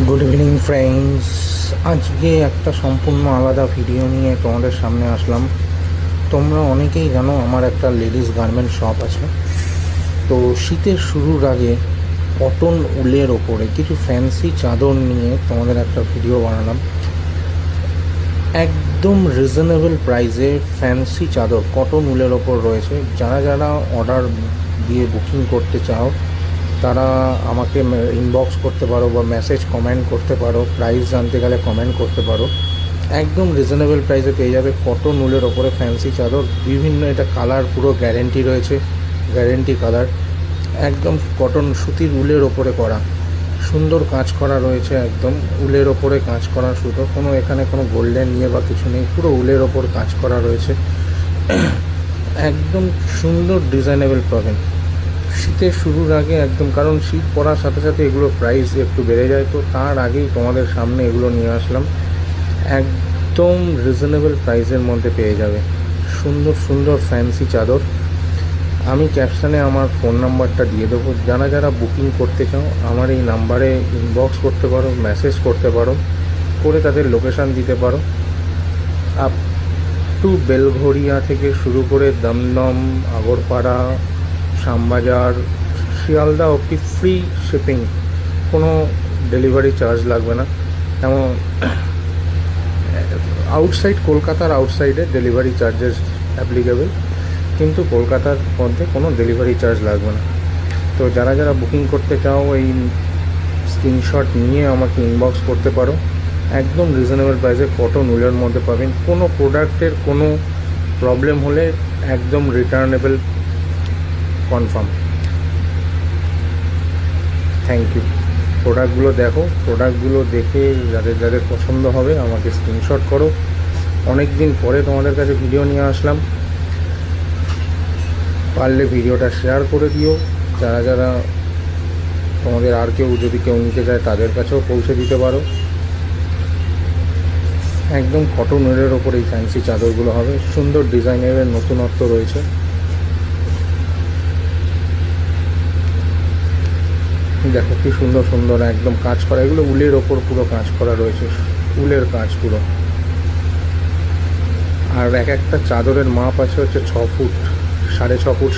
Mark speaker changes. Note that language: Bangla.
Speaker 1: Good evening friends. আজকে একটা সম্পূর্ণ আলাদা ভিডিও নিয়ে তোমাদের সামনে আসলাম। তোমরা অনেকেই জানো আমার একটা লেডিস গার্মেন্ট শপ আছে। তো শীতের শুরুর আগে কটন উলের ওপরে কিছু ফ্যান্সি চাদর নিয়ে তোমাদের একটা ভিডিও বানালাম। একদম রিজনেবল প্রাইসে ফ্যান্সি চাদর কটন উলের ওপর রয়েছে। যারা যারা অর্ডার দিয়ে বুকিং করতে চাও তারা আমাকে ইনবক্স করতে পারো বা মেসেজ কমেন্ট করতে পারো। প্রাইস জানতে গেলে কমেন্ট করতে পারো। একদম রিজনেবল প্রাইসে পেয়ে যাবে কটন উলের ওপরে ফ্যান্সি চাদর। বিভিন্ন এটা কালার পুরো গ্যারেন্টি রয়েছে, গ্যারেন্টি কালার। একদম কটন সুতির উলের ওপরে করা, সুন্দর কাজ করা রয়েছে। একদম উলের ওপরে কাজ করা, শুধু কোনো এখানে কোনো গোল্ডেন নিয়ে বা কিছু নেই, পুরো উলের ওপর কাজ করা রয়েছে। একদম সুন্দর ডিজাইনেবল পাবেন শীতের শুরুর আগে একদম, কারণ শীত পড়ার সাথে সাথে এগুলো প্রাইস একটু বেড়ে যায়। তো তার আগেই তোমাদের সামনে এগুলো নিয়ে আসলাম। একদম রিজনেবল প্রাইসের মধ্যে পেয়ে যাবে সুন্দর সুন্দর ফ্যান্সি চাদর। আমি ক্যাপশানে আমার ফোন নাম্বারটা দিয়ে দেবো। যারা যারা বুকিং করতে চাও আমার এই নাম্বারে ইনবক্স করতে পারো, মেসেজ করতে পারো, করে তাদের লোকেশান দিতে পারো। আপ টু বেলঘড়িয়া থেকে শুরু করে দমদম, আগরপাড়া, শ্যামবাজার, শিয়ালদা অবধি ফ্রি শিপিং, কোনো ডেলিভারি চার্জ লাগবে না। যেমন আউটসাইড কলকাতার আউটসাইডে ডেলিভারি চার্জেস অ্যাপ্লিকেবল, কিন্তু কলকাতার মধ্যে কোনো ডেলিভারি চার্জ লাগবে না। তো যারা যারা বুকিং করতে চাও এই স্ক্রিনশট নিয়ে আমাকে ইনবক্স করতে পারো। একদম রিজনেবল প্রাইসে কটন উলের মধ্যে পাবেন। কোনো প্রোডাক্টের কোনো প্রবলেম হলে একদম রিটার্নেবল কনফার্ম। Thank you. প্রোডাক্টগুলো দেখো, প্রোডাক্টগুলো দেখে যাদের যাদের পছন্দ হবে আমাকে স্ক্রিনশট করো। অনেক দিন পরে তোমাদের কাছে ভিডিও নিয়ে আসলাম, পারলে ভিডিওটা শেয়ার করে দিও। যারা যারা তোমাদের আর কেউ যদি কেউ নিতে চায় তাদের কাছেও পৌঁছে দিতে পারো। একদম কটন উলের ওপর এই ফ্যান্সি চাদরগুলো হবে। সুন্দর ডিজাইনের নতুনত্ব রয়েছে। দেখো কি সুন্দর সুন্দর একদম কাজ করা, এগুলো উলের ওপর পুরো কাজ করা রয়েছে, উলের কাজ পুরো। আর এক একটা চাদরের মাপ আছে হচ্ছে 6 ফুট, 6.5 ফুট,